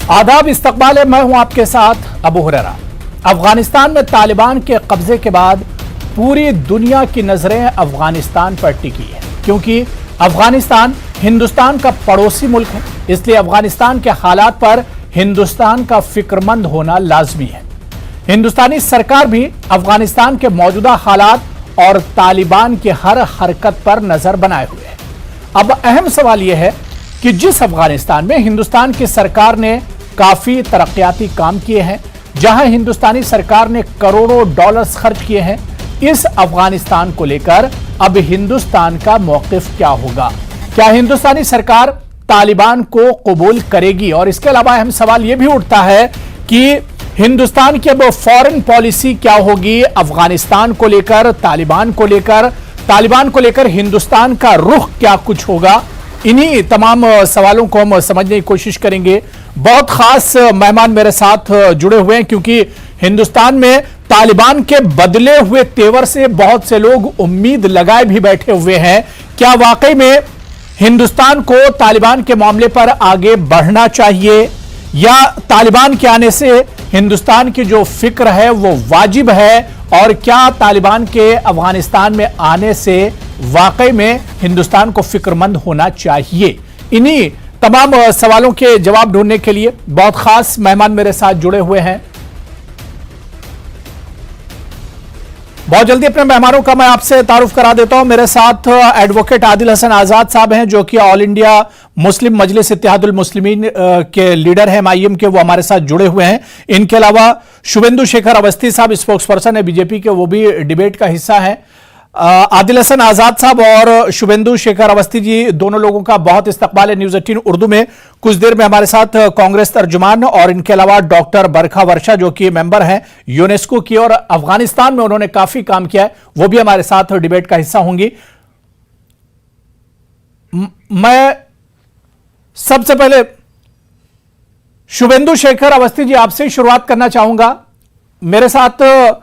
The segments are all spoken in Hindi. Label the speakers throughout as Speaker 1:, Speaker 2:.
Speaker 1: आदाब, इस्तकबाल है। मैं हूं आपके साथ अबू हुरैरा। अफगानिस्तान में तालिबान के कब्जे के बाद पूरी दुनिया की नजरें अफगानिस्तान पर टिकी है, क्योंकि अफगानिस्तान हिंदुस्तान का पड़ोसी मुल्क है। इसलिए अफगानिस्तान के हालात पर हिंदुस्तान का फिक्रमंद होना लाजमी है। हिंदुस्तानी सरकार भी अफगानिस्तान के मौजूदा हालात और तालिबान की हर हरकत पर नजर बनाए हुए है। अब अहम सवाल यह है कि जिस अफगानिस्तान में हिंदुस्तान की सरकार ने काफी तरक्याती काम किए हैं, जहां हिंदुस्तानी सरकार ने करोड़ों डॉलर्स खर्च किए हैं, इस अफगानिस्तान को लेकर अब हिंदुस्तान का मौकिफ क्या होगा? क्या हिंदुस्तानी सरकार तालिबान को कबूल करेगी? और इसके अलावा अहम सवाल यह भी उठता है कि हिंदुस्तान की अब फॉरेन पॉलिसी क्या होगी अफगानिस्तान को लेकर, तालिबान को लेकर हिंदुस्तान का रुख क्या कुछ होगा? इन्हीं तमाम सवालों को हम समझने की कोशिश करेंगे। बहुत खास मेहमान मेरे साथ जुड़े हुए हैं, क्योंकि हिंदुस्तान में तालिबान के बदले हुए तेवर से बहुत से लोग उम्मीद लगाए भी बैठे हुए हैं। क्या वाकई में हिंदुस्तान को तालिबान के मामले पर आगे बढ़ना चाहिए, या तालिबान के आने से हिंदुस्तान की जो फिक्र है वो वाजिब है? और क्या तालिबान के अफगानिस्तान में आने से वाकई में हिंदुस्तान को फिक्रमंद होना चाहिए? इन्हीं तमाम सवालों के जवाब ढूंढने के लिए बहुत खास मेहमान मेरे साथ जुड़े हुए हैं। बहुत जल्दी अपने मेहमानों का मैं आपसे तारुफ करा देता हूं। मेरे साथ एडवोकेट आदिल हसन आजाद साहब हैं, जो कि ऑल इंडिया मुस्लिम मजलिस इत्तेहादुल मुस्लिमीन के लीडर हैं, MIM के, वो हमारे साथ जुड़े हुए हैं। इनके अलावा शुभेंदु शेखर अवस्थी साहब स्पोक्स पर्सन है बीजेपी के, वो भी डिबेट का हिस्सा है। आदिल हसन आजाद साहब और शुभेंदु शेखर अवस्थी जी, दोनों लोगों का बहुत इस्तकबाल है न्यूज 18 उर्दू में। कुछ देर में हमारे साथ कांग्रेस तर्जुमान और इनके अलावा डॉक्टर बरखा वर्षा, जो कि मेंबर हैं यूनेस्को की और अफगानिस्तान में उन्होंने काफी काम किया है, वो भी हमारे साथ डिबेट का हिस्सा होंगी। मैं सबसे पहले शुभेंदु शेखर अवस्थी जी आपसे ही शुरुआत करना चाहूंगा। मेरे साथ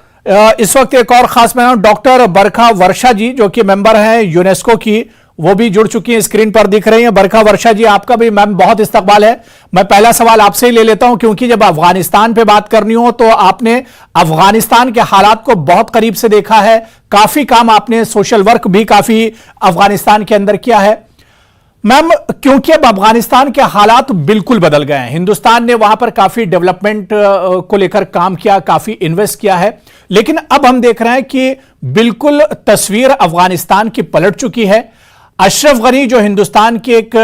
Speaker 1: इस वक्त एक और खास मेहमान डॉक्टर बरखा वर्षा जी, जो कि मेंबर हैं यूनेस्को की, वो भी जुड़ चुकी हैं, स्क्रीन पर दिख रही हैं। बरखा वर्षा जी, आपका भी मैम बहुत इस्तकबाल है। मैं पहला सवाल आपसे ही ले लेता हूं, क्योंकि जब अफगानिस्तान पे बात करनी हो तो आपने अफगानिस्तान के हालात को बहुत करीब से देखा है, काफी काम आपने, सोशल वर्क भी काफी अफगानिस्तान के अंदर किया है। मैम, क्योंकि अब अफगानिस्तान के हालात बिल्कुल बदल गए हैं, हिंदुस्तान ने वहां पर काफी डेवलपमेंट को लेकर काम किया, काफी इन्वेस्ट किया है, लेकिन अब हम देख रहे हैं कि बिल्कुल तस्वीर अफगानिस्तान की पलट चुकी है। अशरफ गनी, जो हिंदुस्तान के एक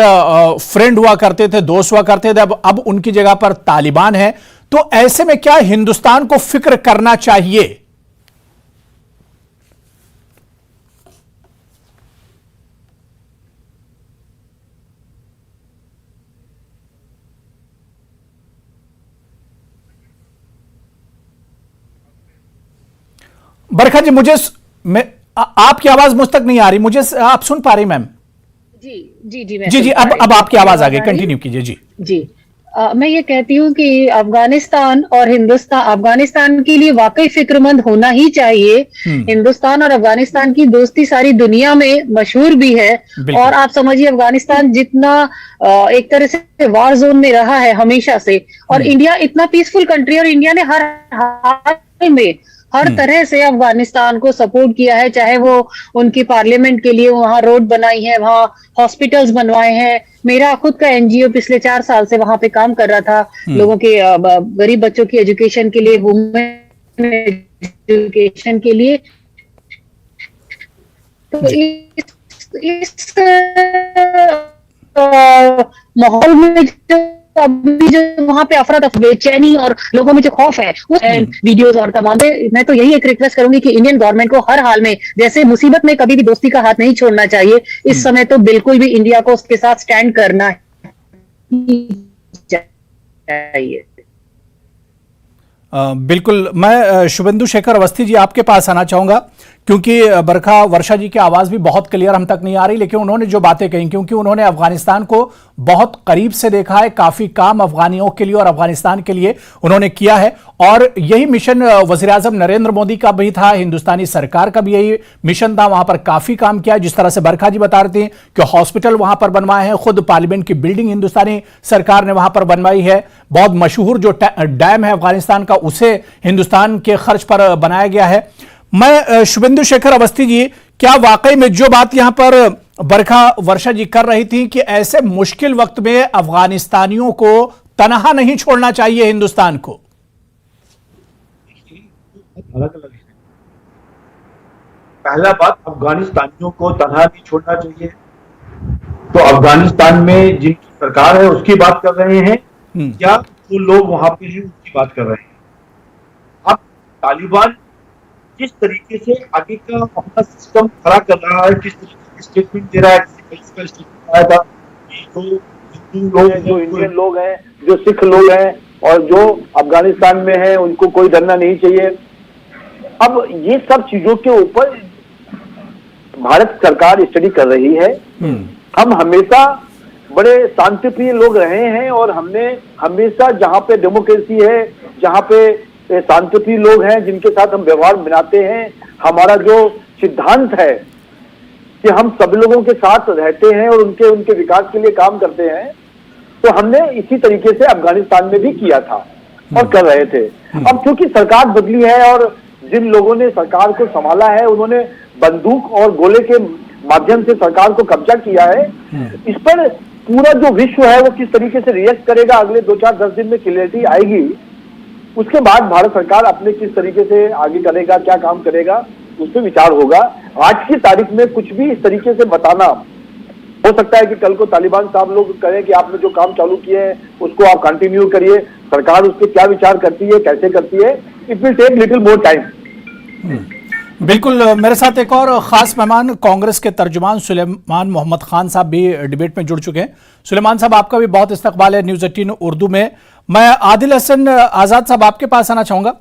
Speaker 1: फ्रेंड हुआ करते थे, दोस्त हुआ करते थे, अब उनकी जगह पर तालिबान है। तो ऐसे में क्या हिंदुस्तान को फिक्र करना चाहिए? बरखा जी, आपकी आवाज मुझ तक नहीं आ रही, मुझे आप सुन पा रही मैम?
Speaker 2: जी,
Speaker 1: अब आपकी आवाज आ गई, कंटिन्यू कीजिए जी।
Speaker 2: मैं ये कहती हूँ कि अफगानिस्तान और अफगानिस्तान के लिए वाकई फिक्रमंद होना ही चाहिए। हिंदुस्तान और अफगानिस्तान की दोस्ती सारी दुनिया में मशहूर भी है, और आप समझिए अफगानिस्तान जितना एक तरह से वार जोन में रहा है हमेशा से, और इंडिया इतना पीसफुल कंट्री, और इंडिया ने हर हाल में हर तरह से अफगानिस्तान को सपोर्ट किया है, चाहे वो उनकी पार्लियामेंट के लिए वहां रोड बनाई है, वहां हॉस्पिटल्स बनवाए हैं। मेरा खुद का NGO पिछले 4 साल से वहां पे काम कर रहा था, लोगों के गरीब बच्चों की एजुकेशन के लिए, वुमेन एजुकेशन के लिए। तो इस माहौल में अभी जो वहां पे अफरा तफरी, बेचैनी और लोगों में जो खौफ है, उस वीडियोस और तमाम, मैं तो यही एक रिक्वेस्ट करूंगी कि इंडियन गवर्नमेंट को हर हाल में, जैसे मुसीबत में कभी भी दोस्ती का हाथ नहीं छोड़ना चाहिए, इस समय तो बिल्कुल भी इंडिया को उसके साथ स्टैंड करना चाहिए।
Speaker 1: बिल्कुल। मैं शुभेंदु शेखर अवस्थी जी आपके पास आना चाहूंगा, क्योंकि बरखा वर्षा जी की आवाज भी बहुत क्लियर हम तक नहीं आ रही, लेकिन उन्होंने जो बातें कही, क्योंकि उन्होंने अफगानिस्तान को बहुत करीब से देखा है, काफी काम अफगानियों के लिए और अफगानिस्तान के लिए उन्होंने किया है, और यही मिशन वज़ीर-ए-आज़म नरेंद्र मोदी का भी था, हिंदुस्तानी सरकार का भी यही मिशन था, वहां पर काफी काम किया। जिस तरह से बरखा जी बता रहे थे कि हॉस्पिटल वहां पर बनवाए हैं, खुद पार्लियामेंट की बिल्डिंग हिंदुस्तानी सरकार ने वहां पर बनवाई है, बहुत मशहूर जो डैम है अफगानिस्तान का उसे हिंदुस्तान के खर्च पर बनाया गया है। मैं शुभेंदु शेखर अवस्थी जी, क्या वाकई में जो बात यहां पर बरखा वर्षा जी कर रही थी कि ऐसे मुश्किल वक्त में अफगानिस्तानियों को तनहा नहीं छोड़ना चाहिए हिंदुस्तान को?
Speaker 3: अलग अलग है। पहला बात, अफगानिस्तानियों को तनहा नहीं छोड़ना चाहिए, तो अफगानिस्तान में जिनकी सरकार है उसकी बात कर रहे हैं या जो लोग वहां पे हैं उसकी बात कर रहे हैं? अब तालिबान किस तरीके से आगे का अपना सिस्टम खड़ा कर रहा है, किस तरीके से स्टेटमेंट दे रहा है, इसका स्टेटमेंट आया था कि जो हिंदू लोग हैं, जो इंडियन लोग हैं, जो सिख लोग हैं और जो अफगानिस्तान में हैं उनको कोई डरना नहीं चाहिए। अब ये सब चीजों के ऊपर भारत सरकार स्टडी कर रही है। हम हमेशा बड़े शांतिप्रिय लोग रहे हैं और हमने हमेशा जहां पे डेमोक्रेसी है, जहां पे शांतिप्रिय लोग हैं जिनके साथ हम व्यवहार बनाते हैं, हमारा जो सिद्धांत है कि हम सब लोगों के साथ रहते हैं और उनके विकास के लिए काम करते हैं, तो हमने इसी तरीके से अफगानिस्तान में भी किया था और कर रहे थे। अब क्योंकि सरकार बदली है और जिन लोगों ने सरकार को संभाला है उन्होंने बंदूक और गोले के माध्यम से सरकार को कब्जा किया है, इस पर पूरा जो विश्व है वो किस तरीके से रिएक्ट करेगा अगले 2-4-10 दिन में क्लियरिटी आएगी। उसके बाद भारत सरकार अपने किस तरीके से आगे करेगा, क्या काम करेगा, उस पर विचार होगा। आज की तारीख में कुछ भी इस तरीके से बताना, हो सकता है कि कल को तालिबान साहब लोग कहें कि आपने जो काम चालू किए हैं उसको आप कंटिन्यू करिए, सरकार उस पर क्या विचार करती है, कैसे करती है, it will take little more time.
Speaker 1: बिल्कुल, मेरे साथ एक और खास मेहमान कांग्रेस के तर्जुमान सुलेमान मोहम्मद खान साहब भी डिबेट में जुड़ चुके हैं। सुलेमान साहब, आपका भी बहुत इस्तकबाल है न्यूज़ 18 उर्दू में। मैं आदिल हसन आजाद साहब आपके पास आना चाहूंगा।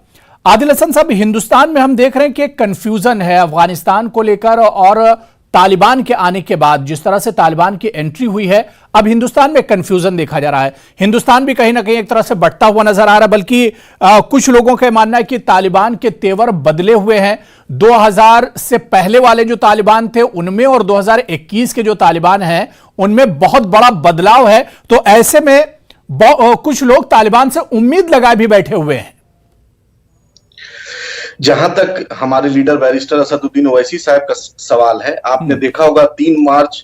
Speaker 1: आदिल हसन साहब, हिंदुस्तान में हम देख रहे हैं कि एक कंफ्यूजन है अफगानिस्तान को लेकर, और तालिबान के आने के बाद जिस तरह से तालिबान की एंट्री हुई है, अब हिंदुस्तान में कंफ्यूजन देखा जा रहा है। हिंदुस्तान भी कहीं ना कहीं एक तरह से बढ़ता हुआ नजर आ रहा है, बल्कि कुछ लोगों का मानना है कि तालिबान के तेवर बदले हुए हैं। 2000 से पहले वाले जो तालिबान थे उनमें और 2021 के जो तालिबान हैं उनमें बहुत बड़ा बदलाव है। तो ऐसे में कुछ लोग तालिबान से उम्मीद लगाए भी बैठे हुए हैं।
Speaker 4: जहां तक हमारे लीडर बैरिस्टर असदुद्दीन ओवैसी साहब का सवाल है, आपने देखा होगा 3 मार्च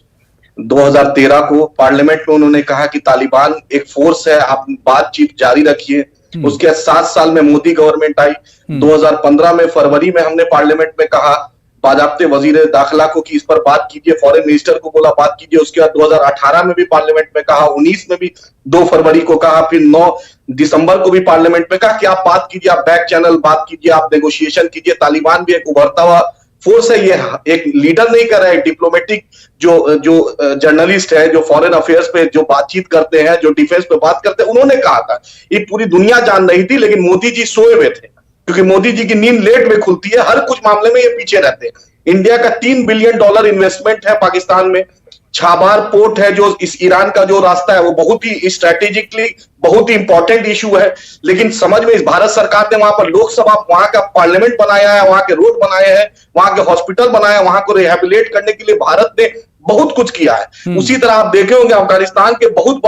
Speaker 4: 2013 को पार्लियामेंट में उन्होंने कहा कि तालिबान एक फोर्स है, आप बातचीत जारी रखिए। उसके 7 साल में मोदी गवर्नमेंट आई। 2015 में फरवरी में हमने पार्लियामेंट में कहा बाजाब्ते वजीर दाखिला को कि इस पर बात कीजिए, फॉरेन मिनिस्टर को बोला बात कीजिए। उसके बाद 2018 में भी पार्लियामेंट में कहा, 19 में भी 2 फरवरी को कहा, फिर 9 दिसंबर को भी पार्लियामेंट में कहा कि आप बात कीजिए, आप बैक चैनल बात कीजिए, आप नेगोशिएशन कीजिए। तालिबान भी एक उभरता हुआ फोर्स है, ये एक लीडर नहीं कर रहा है, डिप्लोमेटिक जो जर्नलिस्ट है, जो फॉरेन अफेयर्स पे जो बातचीत करते हैं, जो डिफेंस पे बात करते हैं, उन्होंने कहा था। ये पूरी दुनिया जान रही थी, लेकिन मोदी जी सोए हुए थे, क्योंकि मोदी जी की नींद लेट में खुलती है। हर कुछ मामले में ये पीछे रहते हैं। इंडिया का $3 बिलियन इन्वेस्टमेंट है पाकिस्तान में। छाबार पोर्ट है जो इस ईरान का जो रास्ता है वो बहुत ही स्ट्रेटेजिकली बहुत ही इंपॉर्टेंट इशू है, लेकिन समझ में इस भारत सरकार ने वहां पर लोकसभा, वहां का पार्लियामेंट बनाया है, वहां के रोड बनाए हैं, वहां के हॉस्पिटल बनाया है, वहां को रिहेबिलिटेट करने के लिए भारत ने बहुत कुछ किया है। उसी तरह आप देखे होंगे अफगानिस्तान के बहुत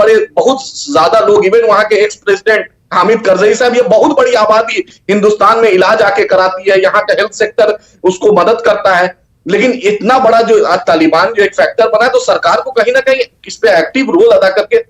Speaker 4: ज्यादा लोग, इवन वहां के एक्स प्रेसिडेंट हामिद करजई साहब, ये बहुत बड़ी आबादी हिंदुस्तान में इलाज आके कराती है, यहाँ का हेल्थ सेक्टर उसको मदद करता है। लेकिन इतना बड़ा जो आज तालिबान जो एक फैक्टर बना है, तो सरकार को कहीं ना कहीं इस पे एक्टिव रोल अदा करके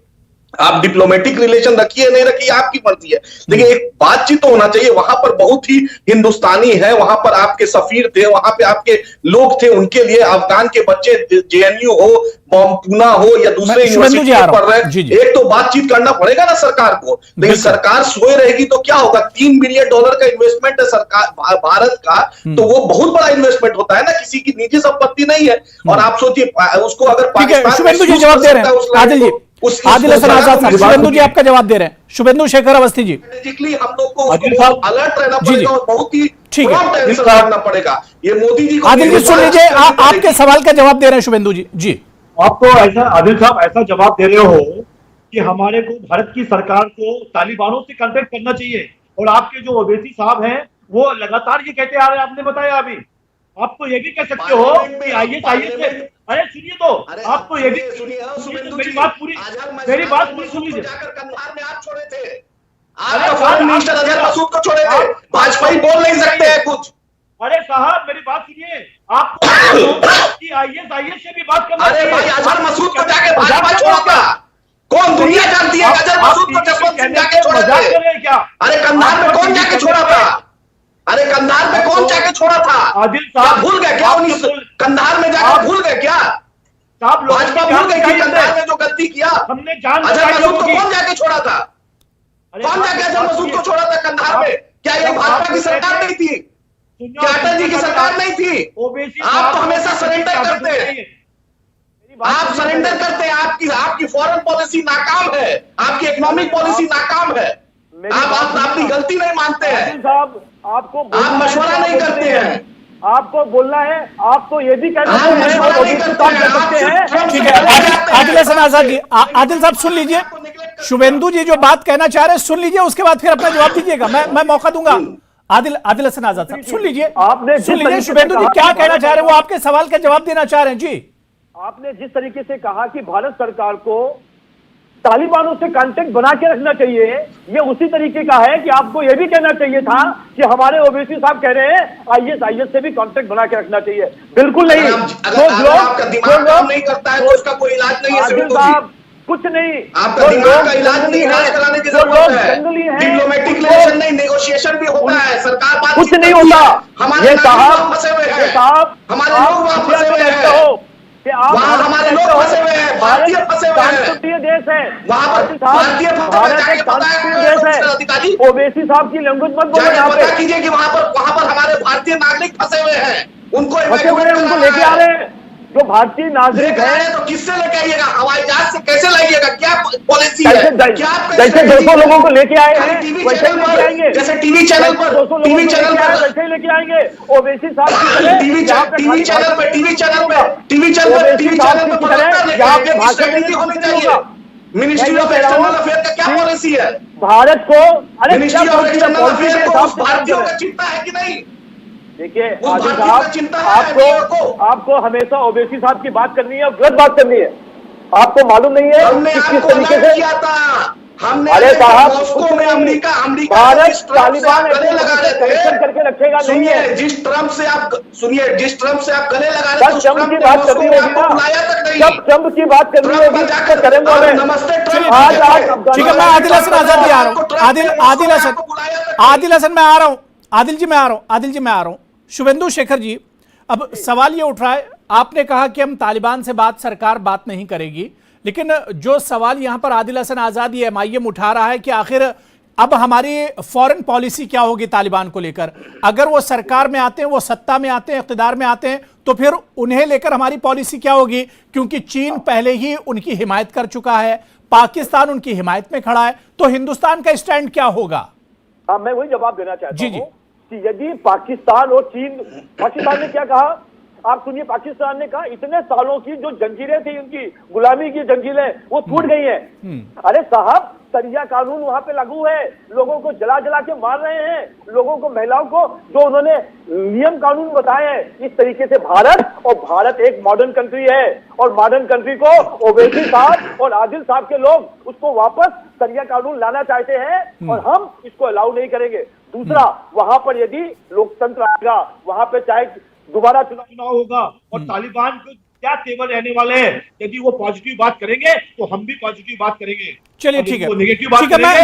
Speaker 4: आप डिप्लोमेटिक रिलेशन रखिए नहीं रखिए आपकी मर्जी है, लेकिन एक बातचीत तो होना चाहिए। वहां पर बहुत ही हिंदुस्तानी है, वहां पर आपके सफीर थे, वहां पे आपके लोग थे, उनके लिए अफगान के बच्चे जेएनयू हो, पूना हो या दूसरे यूनिवर्सिटी में पढ़ रहे हैं, एक तो बातचीत करना पड़ेगा ना सरकार को। लेकिन सरकार सोए रहेगी तो क्या होगा? $3 बिलियन का इन्वेस्टमेंट है सरकार भारत का, तो वो बहुत बड़ा इन्वेस्टमेंट होता है ना, किसी की निजी संपत्ति नहीं है। और आप सोचिए उसको अगर
Speaker 1: जवाब दे रहे हैं आदिल जी, आदिल हसन आजाद साहब, शुभेंदु जी आपका जवाब दे रहे हैं, शुभेंदु शेखर अवस्थी जी।
Speaker 4: स्ट्रेटेजिकली हम लोग को अलर्ट रहना पड़ेगा और बहुत ही
Speaker 1: ठीक है,
Speaker 4: टेंशन रखना पड़ेगा। ये मोदी जी को
Speaker 1: आदिल जी सुन लीजिए, आपके सवाल का जवाब दे रहे हैं शुभेंदु जी। जी
Speaker 3: आप तो ऐसा आदिल साहब ऐसा जवाब दे रहे हो कि हमारे को भारत की सरकार को तालिबानों से कांटेक्ट करना चाहिए, और आपके जो ओवैसी साहब हैं वो लगातार ये कहते आ रहे हैं, आपने बताया अभी। आप तो ये भी कह सकते हो कि आईएस से, अरे सुनिए तो, आप तो ये भी
Speaker 4: सुनिए,
Speaker 3: मेरी बात पूरी सुन लीजिए।
Speaker 4: कंधार में आप छोड़े थे, आप फॉरेन मिनिस्टर अजहर मसूद को छोड़े थे, भाजपा ही बोल नहीं सकते हैं कुछ।
Speaker 3: अरे साहब मेरी बात सुनिए, आप कि आईएस से भी बात करना।
Speaker 4: अरे भाई अजहर मसूद को जाके भाजपा छोड़ा था, कौन दुनिया जानती है अजहर मसूद को जसवंत सिंह जाके छोड़े थे?
Speaker 3: क्या
Speaker 4: अरे कंधार में कौन जाके छोड़ा था? अरे कंधार में कौन जाके छोड़ा था?
Speaker 3: आदिल साहब
Speaker 4: भूल गए क्या? कंधार में जाकर भूल गए क्या? भाजपा भूल गई कि कंधार में जो गलती किया
Speaker 3: हमने जान
Speaker 4: अजहर मसूद को कौन जाके छोड़ा था? कौन जाके अजहर मसूद को छोड़ा था कंधार में? क्या ये भाजपा की सरकार नहीं थी? क्या अटल जी की सरकार नहीं थी? आप तो हमेशा सरेंडर करते हैं, आप सरेंडर करते हैं। आपकी फॉरेन पॉलिसी नाकाम है, आपकी इकोनॉमिक पॉलिसी नाकाम है। आप अपनी गलती नहीं मानते हैं,
Speaker 5: साहब आपको
Speaker 4: आप मशवरा नहीं करते हैं,
Speaker 5: आपको बोलना है, आपको ये भी कहना
Speaker 4: आप मशवरा नहीं करते हैं।
Speaker 1: ठीक है, आदिल हसन आजाद जी, आदिल साहब सुन लीजिए, शुभेंदु जी जो बात कहना चाह रहे हैं सुन लीजिए, उसके बाद फिर अपना जवाब दीजिएगा। मैं मौका दूंगा। आदिल हसन आजाद साहब सुन लीजिए, सुन लीजिए शुभेंदु जी क्या कहना चाह रहे हैं, वो आपके सवाल का जवाब देना चाह रहे हैं। जी
Speaker 5: आपने जिस तरीके से कहा कि भारत सरकार को तालिबानों से कांटेक्ट बना के रखना चाहिए, ये उसी तरीके का है कि आपको ये भी कहना चाहिए था कि हमारे ओवैसी साहब कह रहे हैं आईएस से भी कांटेक्ट बना के रखना चाहिए। बिल्कुल नहीं,
Speaker 4: अगर आपका दिमाग काम नहीं करता है तो उसका कोई इलाज नहीं है
Speaker 5: साहब, कुछ नहीं,
Speaker 4: आपका दिमाग का इलाज नहीं, इलाज कराने की जरूरत है। डिप्लोमेटिक रिलेशन नहीं, नेगोशिएशन भी होता है, सरकार बात
Speaker 5: कुछ नहीं होता।
Speaker 4: हमारे साहब फंसे हुए हैं, हमारे लोग वहां फंसे हुए हैं, वहाँ हमारे लोग फंसे हुए हैं, भारतीय फंसे हुए हैं,
Speaker 5: शांतिप्रिय देश है
Speaker 4: वहाँ पर भारतीय
Speaker 5: देश है।
Speaker 4: अधिकारी
Speaker 5: ओवैसी साहब की लैंग्वेज मत बोलो, यहाँ पे
Speaker 4: पता कीजिए कि वहाँ पर हमारे भारतीय नागरिक फंसे हुए हैं, उनको
Speaker 5: लेके आ रहे हैं जो भारतीय नागरिक है।
Speaker 4: तो किससे लेके आइएगा? हवाई जहाज से कैसे लाइएगा? क्या पॉलिसी है?
Speaker 5: जैसे 200 लोगों को लेके आए हैं वैसे ही लेके आएंगे,
Speaker 4: जैसे टीवी चैनल पर
Speaker 5: वैसे ही लेके आएंगे। ओवैसी साहब
Speaker 4: टीवी चैनल पे
Speaker 5: यहाँ पे भाषण नहीं
Speaker 4: होनी चाहिए। मिनिस्ट्री ऑफ एक्सटर्नल अफेयर का क्या पॉलिसी है?
Speaker 5: भारत को
Speaker 4: मिनिस्ट्री ऑफ एक्सटर्नल अफेयर को भारतीयों का चिंता है कि नहीं?
Speaker 5: देखिए आदिल साहब, आपको हमेशा ओवैसी साहब की बात करनी है और गलत बात करनी है। आपको मालूम नहीं है
Speaker 4: हमने
Speaker 5: किस तरीके से
Speaker 4: किया था। हमने
Speaker 5: अरे साहब
Speaker 4: मॉस्को में अमेरिका
Speaker 5: भारत तालिबान कनेक्शन करके रखेगा नहीं है।
Speaker 4: जिस ट्रम्प से आप गले लगा रहे थे,
Speaker 5: ट्रम्प की बात करनी होगी ना, जब ट्रम्प की बात करनी होगी तो करेंगे।
Speaker 4: नमस्ते ट्रम्प।
Speaker 5: आज
Speaker 1: ठीक है, मैं आदिल हसन आजाद जी आ रहा हूँ, आदिल हसन मैं आ रहा हूँ, आदिल जी मैं आ रहा हूँ। शुभेंदु शेखर जी, अब सवाल ये उठ रहा है, आपने कहा कि हम तालिबान से सरकार बात नहीं करेगी, लेकिन जो सवाल यहां पर आदिल हसन आजाद ये एमआईएम उठा रहा है कि आखिर अब हमारी फॉरेन पॉलिसी क्या होगी तालिबान को लेकर। अगर वो सरकार में आते हैं, वो सत्ता में आते हैं, इख्तिदार में आते हैं, तो फिर उन्हें लेकर हमारी पॉलिसी क्या होगी? क्योंकि चीन पहले ही उनकी हिमायत कर चुका है, पाकिस्तान उनकी हिमायत में खड़ा है, तो हिंदुस्तान का स्टैंड क्या होगा?
Speaker 5: मैं वही जवाब देना चाहता हूं कि यदि पाकिस्तान और चीन, पाकिस्तान ने क्या कहा आप सुनिए, पाकिस्तान ने कहा इतने सालों की जो जंजीरें थी, उनकी गुलामी की जंजीरें, वो टूट गई हैं। अरे साहब, शरिया कानून वहां पे लागू है, लोगों को जला जला के मार रहे हैं, लोगों को, महिलाओं को जो उन्होंने नियम कानून बताए हैं। इस तरीके से भारत एक मॉडर्न कंट्री है, और मॉडर्न कंट्री को ओवैसी साहब और आदिल साहब के लोग उसको वापस शरिया कानून लाना चाहते हैं, और हम इसको अलाउ नहीं करेंगे। दूसरा, वहां पर यदि लोकतंत्र आएगा, वहां पे चाहे दोबारा
Speaker 3: चुनाव होगा, और तालिबान को क्या तेवर रहने वाले हैं, यदि वो पॉजिटिव बात करेंगे तो हम भी पॉजिटिव बात करेंगे।
Speaker 1: चलिए ठीक है,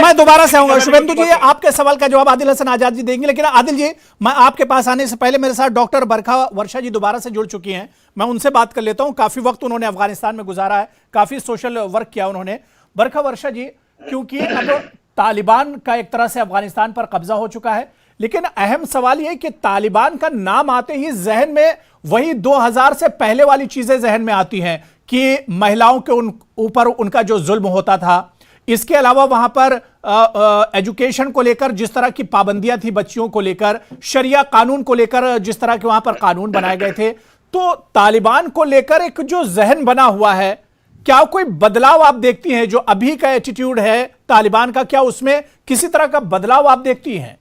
Speaker 1: मैं दोबारा से आऊंगा। शुभेंदु जी, आपके सवाल का जवाब आदिल हसन आजाद जी देंगे, लेकिन आदिल जी, मैं आपके पास आने से पहले मेरे साथ डॉक्टर बरखा वर्षा जी दोबारा से जुड़ चुकी हैं, मैं उनसे बात कर लेता हूं। काफी वक्त उन्होंने अफगानिस्तान में गुजारा है, काफी सोशल वर्क किया उन्होंने। बरखा वर्षा जी, क्योंकि अब तालिबान का एक तरह से अफगानिस्तान पर कब्जा हो चुका है, लेकिन अहम सवाल यह कि तालिबान का नाम आते ही जहन में वही 2000 से पहले वाली चीजें जहन में आती हैं कि महिलाओं के ऊपर उनका जो जुल्म होता था, इसके अलावा वहां पर एजुकेशन को लेकर जिस तरह की पाबंदियां थी, बच्चियों को लेकर, शरिया कानून को लेकर जिस तरह के वहां पर कानून बनाए गए थे, तो तालिबान को लेकर एक जो जहन बना हुआ है, क्या कोई बदलाव आप देखती हैं? जो अभी का एटीट्यूड है तालिबान का, क्या उसमें किसी तरह का बदलाव आप देखती हैं?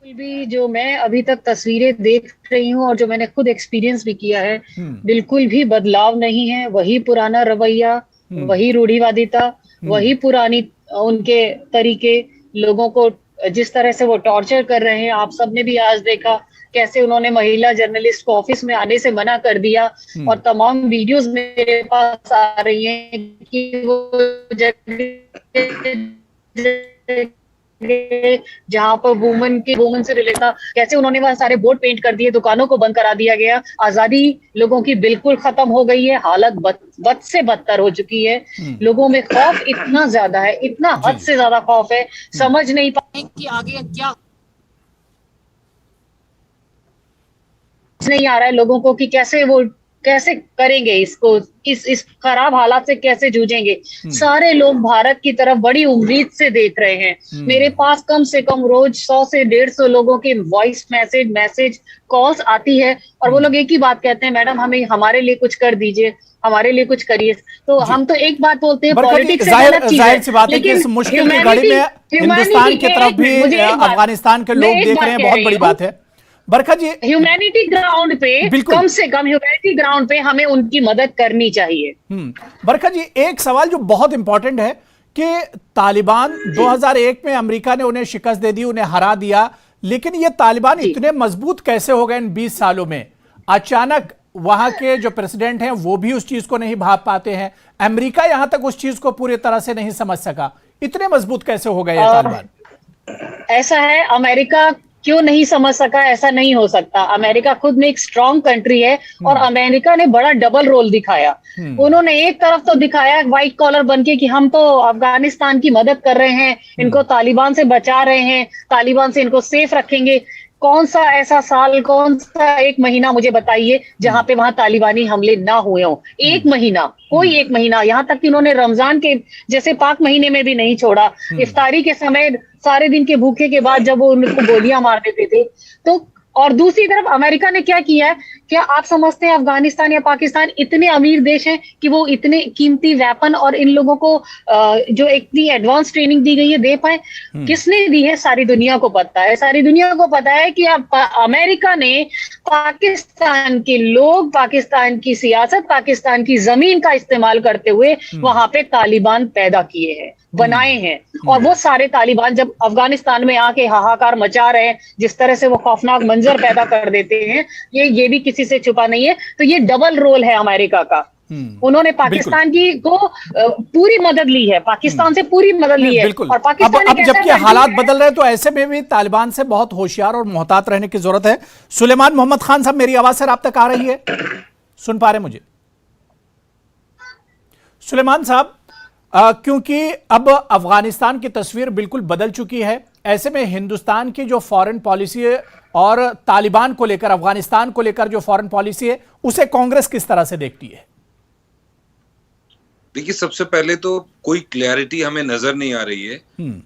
Speaker 2: भी जो मैं अभी तक तस्वीरें देख रही हूँ और जो मैंने खुद एक्सपीरियंस भी किया है, बिल्कुल भी बदलाव नहीं है। वही पुराना रवैया, वही रूढ़िवादिता, वही पुरानी उनके तरीके, लोगों को जिस तरह से वो टॉर्चर कर रहे हैं। आप सबने भी आज देखा कैसे उन्होंने महिला जर्नलिस्ट को ऑफिस में आने से मना कर दिया, और तमाम वीडियोस मेरे पास आ रही हैं कि वो जहाँ पर वुमन से रिलेटेड था, कैसे उन्होंने वहां सारे बोर्ड पेंट कर दिए, दुकानों को बंद करा दिया गया। आजादी लोगों की बिल्कुल खत्म हो गई है, हालत बद से बदतर हो चुकी है। लोगों में खौफ इतना ज्यादा है, इतना हद से ज्यादा खौफ है, समझ नहीं पाए कि आगे क्या नहीं आ रहा है लोगों को, कि कैसे करेंगे इसको, इस खराब हालात से कैसे जूझेंगे। सारे लोग भारत की तरफ बड़ी उम्मीद से देख रहे हैं। मेरे पास कम से कम रोज 100 से 150 लोगों के वॉइस मैसेज कॉल्स आती है, और वो लोग एक ही बात कहते हैं, मैडम हमारे लिए कुछ कर दीजिए, हमारे लिए कुछ करिए। तो हम तो एक बात बोलते हैं, पॉलिटिक्स
Speaker 1: जाहिर सी बात है कि इस मुश्किल की घड़ी में हिंदुस्तान की तरफ भी अफगानिस्तान के लोग देख रहे हैं, बहुत बड़ी बात है। बरखा जी,
Speaker 2: ह्यूमैनिटी ग्राउंड पे, कम से कम ह्यूमैनिटी ग्राउंड पे हमें उनकी मदद करनी चाहिए।
Speaker 1: बरखा जी, एक सवाल जो बहुत इंपॉर्टेंट है कि तालिबान 2001 में अमेरिका ने उन्हें शिकस्त दे दी, उन्हें हरा दिया, लेकिन ये तालिबान इतने मजबूत कैसे हो गए इन 20 सालों में? अचानक वहां के जो प्रेसिडेंट हैं वो भी उस चीज को नहीं भाप पाते हैं, अमेरिका यहां तक उस चीज को पूरी तरह से नहीं समझ सका, इतने मजबूत कैसे हो गए ये तालिबान?
Speaker 2: ऐसा है, अमेरिका क्यों नहीं समझ सका? ऐसा नहीं हो सकता। अमेरिका खुद में एक स्ट्रांग कंट्री है, और अमेरिका ने बड़ा डबल रोल दिखाया। उन्होंने एक तरफ तो दिखाया व्हाइट कॉलर बनके कि हम तो अफगानिस्तान की मदद कर रहे हैं, इनको तालिबान से बचा रहे हैं, तालिबान से इनको सेफ रखेंगे। कौन सा ऐसा साल, कौन सा एक महीना मुझे बताइए जहां पे वहां तालिबानी हमले ना हुए हों? एक महीना, कोई एक महीना, यहाँ तक कि उन्होंने रमजान के जैसे पाक महीने में भी नहीं छोड़ा। इफ्तारी के समय सारे दिन के भूखे के बाद जब वो उनको गोलियां मार देते थे, तो और दूसरी तरफ अमेरिका ने क्या किया है? क्या आप समझते हैं अफगानिस्तान या पाकिस्तान इतने अमीर देश हैं कि वो इतने कीमती वेपन और इन लोगों को जो इतनी एडवांस ट्रेनिंग दी गई है दे पाए? किसने दी है? सारी दुनिया को पता है। सारी दुनिया को पता है कि अमेरिका ने पाकिस्तान के लोग, पाकिस्तान की सियासत, पाकिस्तान की जमीन का इस्तेमाल करते हुए वहां पे तालिबान पैदा किए हैं, बनाए हैं। और वो सारे तालिबान जब अफगानिस्तान में आके हाहाकार मचा रहे हैं, जिस तरह से वो खौफनाक मंजर पैदा कर देते हैं, ये भी किसी से छुपा नहीं है। तो ये डबल रोल है अमेरिका का। उन्होंने पाकिस्तान की को पूरी मदद ली है, पाकिस्तान से पूरी मदद ली है, और पाकिस्तान
Speaker 1: अब जबकि हालात बदल रहे हैं तो ऐसे में भी तालिबान से बहुत होशियार और मोहतात रहने की जरूरत है। सुलेमान मोहम्मद खान साहब, मेरी आवाज सर आप तक आ रही है? सुन पा रहे मुझे? सुलेमान साहब, क्योंकि अब अफगानिस्तान की तस्वीर बिल्कुल बदल चुकी है, ऐसे में हिंदुस्तान की जो फॉरेन पॉलिसी है और तालिबान को लेकर, अफगानिस्तान को लेकर जो फॉरेन पॉलिसी है, उसे कांग्रेस किस तरह से देखती है?
Speaker 6: देखिए, सबसे पहले तो कोई क्लैरिटी हमें नजर नहीं आ रही है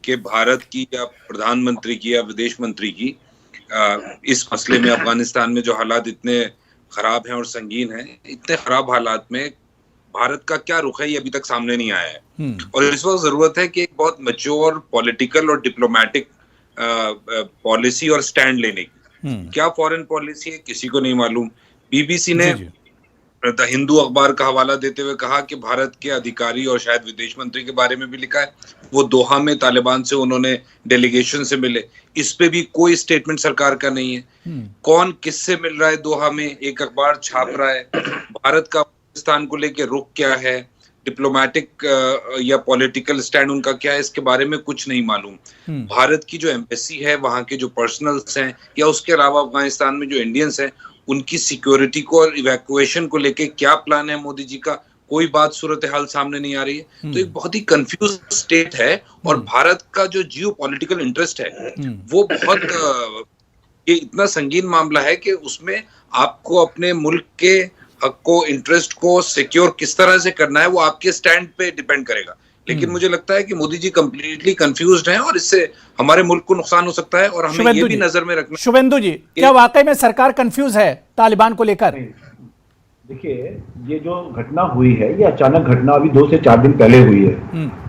Speaker 6: कि भारत की या प्रधानमंत्री की या विदेश मंत्री की इस मसले में, अफगानिस्तान में जो हालात इतने खराब हैं और संगीन हैं, इतने खराब हालात में भारत का क्या रुख है, ये अभी तक सामने नहीं आया है। और इस वक्त जरूरत है कि एक बहुत मैच्योर पॉलिटिकल और डिप्लोमेटिक पॉलिसी और स्टैंड लेने की। क्या फॉरेन पॉलिसी है, किसी को नहीं मालूम। बीबीसी ने द हिंदू अखबार का हवाला देते हुए कहा कि भारत के अधिकारी और शायद विदेश मंत्री के बारे में भी लिखा है, वो दोहा में तालिबान से उन्होंने डेलीगेशन से मिले। इस पे भी कोई स्टेटमेंट सरकार का नहीं है। कौन किससे मिल रहा है दोहा में, एक अखबार छाप रहा है। भारत का पाकिस्तान को लेकर रुख क्या है, डिप्लोमेटिक या पॉलिटिकल स्टैंड उनका क्या है, इसके बारे में कुछ नहीं मालूम। भारत की जो एम्बेसी है, वहां के जो पर्सनल्स हैं, या उसके अलावा अफगानिस्तान में जो इंडियंस हैं, उनकी सिक्योरिटी को और इवैक्यूएशन को लेके क्या प्लान है मोदी जी का, कोई बात सूरत हाल सामने नहीं आ रही है। तो एक बहुत ही कंफ्यूज स्टेट है। और भारत का जो जियो पॉलिटिकल इंटरेस्ट है वो बहुत ये इतना संगीन मामला है कि उसमें आपको अपने मुल्क के हक को, इंटरेस्ट को सिक्योर किस तरह से करना है वो आपके स्टैंड पे डिपेंड करेगा। लेकिन मुझे लगता है कि मोदी जी कंप्लीटली कंफ्यूज्ड हैं और इससे हमारे मुल्क को नुकसान हो सकता है और हमें ये भी नजर में रखना।
Speaker 1: शुभेंदु जी, क्या वाकई में सरकार कंफ्यूज है तालिबान को लेकर?
Speaker 3: देखिए, ये जो घटना हुई है ये अचानक घटना अभी 2 से 4 दिन पहले हुई है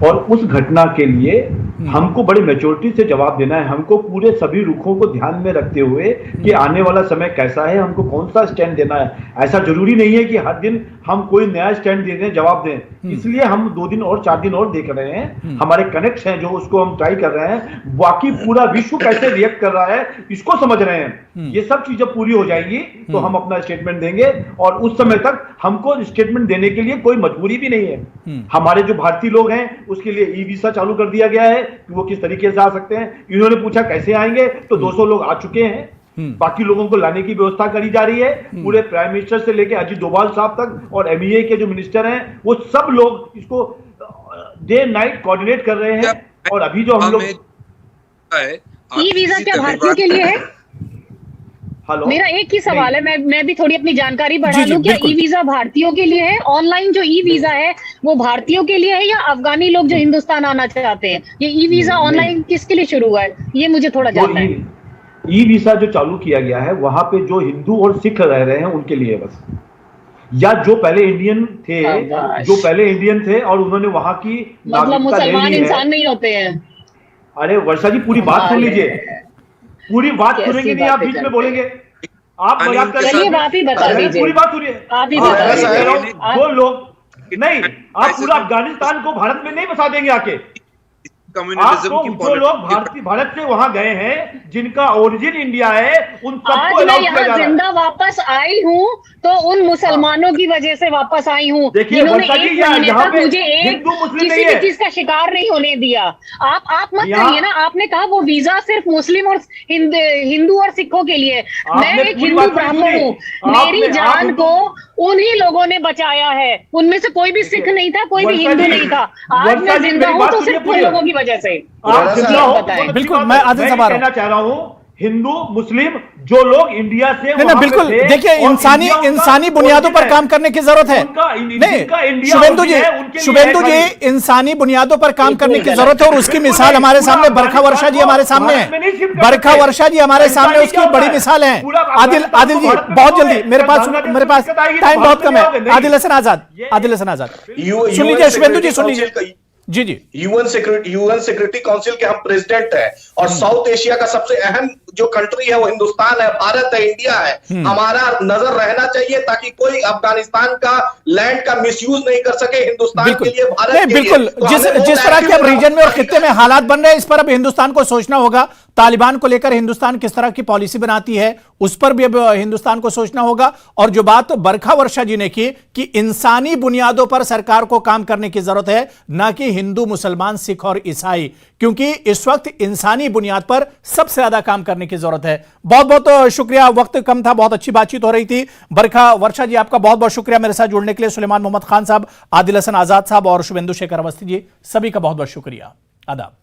Speaker 3: और उस घटना के लिए हमको बड़ी मैच्योरिटी से जवाब देना है। हमको पूरे सभी रुखों को ध्यान में रखते हुए कि आने वाला समय कैसा है, हमको कौन सा स्टैंड देना है। ऐसा जरूरी नहीं है कि हर दिन हम कोई नया स्टैंड दे दें, जवाब दें। इसलिए हम 2 दिन और 4 दिन और देख रहे हैं। हमारे कनेक्ट हैं जो उसको हम ट्राई कर रहे हैं, बाकी पूरा विश्व कैसे रिएक्ट कर रहा है इसको समझ रहे हैं। ये सब चीजें पूरी हो जाएंगी तो हम अपना स्टेटमेंट देंगे और उस समय तक हमको स्टेटमेंट देने के लिए कोई मजबूरी भी नहीं है। हमारे जो भारतीय लोग हैं उसके लिए ई वीजा चालू कर दिया गया है कि वो किस तरीके से आ सकते हैं। इन्होंने पूछा कैसे आएंगे तो 200 लोग आ चुके हैं। बाकी लोगों को लाने की व्यवस्था करी जा रही है। पूरे प्राइम मिनिस्टर से लेकर अजीत डोभाल साहब तक और एमईए के जो मिनिस्टर हैं वो सब लोग इसको डे नाइट कोऑर्डिनेट कर रहे हैं। और अभी जो हम लोग
Speaker 2: ई वीजा क्या भारतीयों के लिए है? मेरा एक ही सवाल है, मैं भी थोड़ी अपनी जानकारी बढ़ा लूं। क्या ई वीजा भारतीयों के लिए है? ऑनलाइन जो ई वीजा है वो भारतीयों के लिए है या अफगानी लोग जो हिंदुस्तान आना चाहते हैं? ये ई वीजा ऑनलाइन किसके लिए शुरू हुआ है, ये मुझे थोड़ा जानना है।
Speaker 3: ई वीजा जो चालू किया गया है वहां पे जो हिंदू और सिख रह रहे हैं उनके लिए बस, या जो पहले इंडियन थे और उन्होंने वहां की
Speaker 2: मतलब मुसलमान इंसान नहीं होते हैं।
Speaker 3: अरे वर्षा जी पूरी बात सुन लीजिए, पूरी बात सुनेंगे नहीं, आप बीच में बोलेंगे, आप मजाक कर रहे हैं।
Speaker 2: आप ही बता दीजिए,
Speaker 3: पूरी बात सुनिए।
Speaker 2: आप ही बता दीजिए।
Speaker 3: जो लोग नहीं, आप पूरा अफगानिस्तान को भारत में नहीं बसा देंगे आके।
Speaker 6: कम्युनिज्म की
Speaker 3: जो लोग भारत से वहां गए हैं जिनका ओरिजिन इंडिया है उन सबको
Speaker 2: आज मैं यहाँ जिंदा वापस आई हूँ तो उन मुसलमानों की वजह से वापस आई हूँ जिन्होंने 1 महीने तक मुझे किसी भी चीज का शिकार नहीं होने दिया। आप मत कहिए ना, आपने कहा वो वीजा सिर्फ मुस्लिम और हिंदू और सिखों के लिए। मैं एक हिंदू ब्राह्मण हूँ, मेरी जान को उन्हीं लोगों ने बचाया है। उनमें से कोई भी सिख नहीं था, कोई भी हिंदू नहीं था। आज मैं जिंदा हूँ तो सिर्फ उन लोगों की वजह से।
Speaker 1: बिल्कुल, मैं आदिल साहब
Speaker 3: कहना चाह रहा हूँ, हिंदू मुस्लिम जो लोग इंडिया से
Speaker 1: नहीं, बिल्कुल देखिए, इंसानी बुनियादों पर काम करने की जरूरत है। नहीं शुभेंदु जी, इंसानी बुनियादों पर काम करने की जरूरत है और उसकी मिसाल हमारे सामने बरखा वर्षा जी हमारे सामने है। बरखा वर्षा जी हमारे सामने उसकी बड़ी मिसाल है। आदिल जी बहुत जल्दी, मेरे पास टाइम बहुत कम है। आदिल हसन आजाद सुन लीजिए, शुभेंदु जी सुन लीजिए। जी
Speaker 4: यूएन सिक्योरिटी काउंसिल के हम प्रेसिडेंट हैं और साउथ एशिया का सबसे अहम जो कंट्री है वो हिंदुस्तान है, भारत है, इंडिया है। हमारा नजर रहना चाहिए ताकि कोई अफगानिस्तान का लैंड का मिसयूज नहीं कर सके हिंदुस्तान के लिए, भारत के लिए।
Speaker 1: बिल्कुल, जिस तरह के अब रीजन में और खित्ते में हालात बन रहे हैं, इस पर अब हिंदुस्तान को सोचना होगा। तालिबान को लेकर हिंदुस्तान किस तरह की पॉलिसी बनाती है उस पर भी अब हिंदुस्तान को सोचना होगा। और जो बात बरखा वर्षा जी ने की कि इंसानी बुनियादों पर सरकार को काम करने की जरूरत है, ना कि हिंदू मुसलमान सिख और ईसाई, क्योंकि इस वक्त इंसानी बुनियाद पर सबसे ज्यादा काम करने की जरूरत है। बहुत बहुत शुक्रिया, वक्त कम था, बहुत अच्छी बातचीत हो रही थी। बरखा वर्षा जी आपका बहुत बहुत शुक्रिया मेरे साथ जुड़ने के लिए। सुलेमान मोहम्मद खान साहब, आदिल हसन आजाद साहब और शुभेंदु शेखर अवस्थी जी, सभी का बहुत बहुत शुक्रिया। आदाब।